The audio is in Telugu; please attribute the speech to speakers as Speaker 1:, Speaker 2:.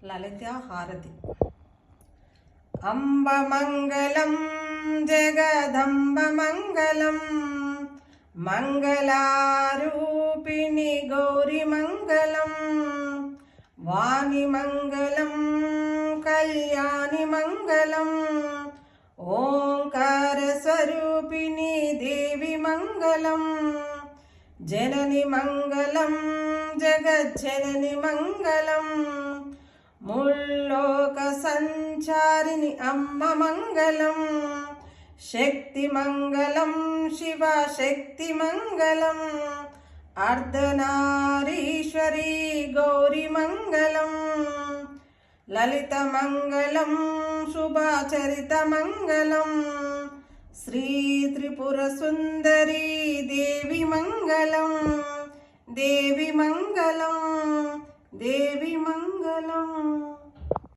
Speaker 1: లలితా హారతి. అంబ మంగళం జగదంబ మంగళం, మంగళారూపిణి గౌరి మంగళం, వాణి మంగళం కళ్యాణి మంగళం, ఓంకార స్వరూపిణి దేవి మంగళం, జనని మంగళం జగజ్జనని మంగళం, ముల్లోక సంచారిణి అమ్మ మంగళం, శక్తి మంగళం శివ శక్తి మంగళం, అర్ధనారీశ్వరి గౌరి మంగళం, లలిత మంగళం శుభాచరిత మంగళం, శ్రీ త్రిపుర సుందరి దేవి మంగళం, దేవి మంగళం, దేవి మంగళం.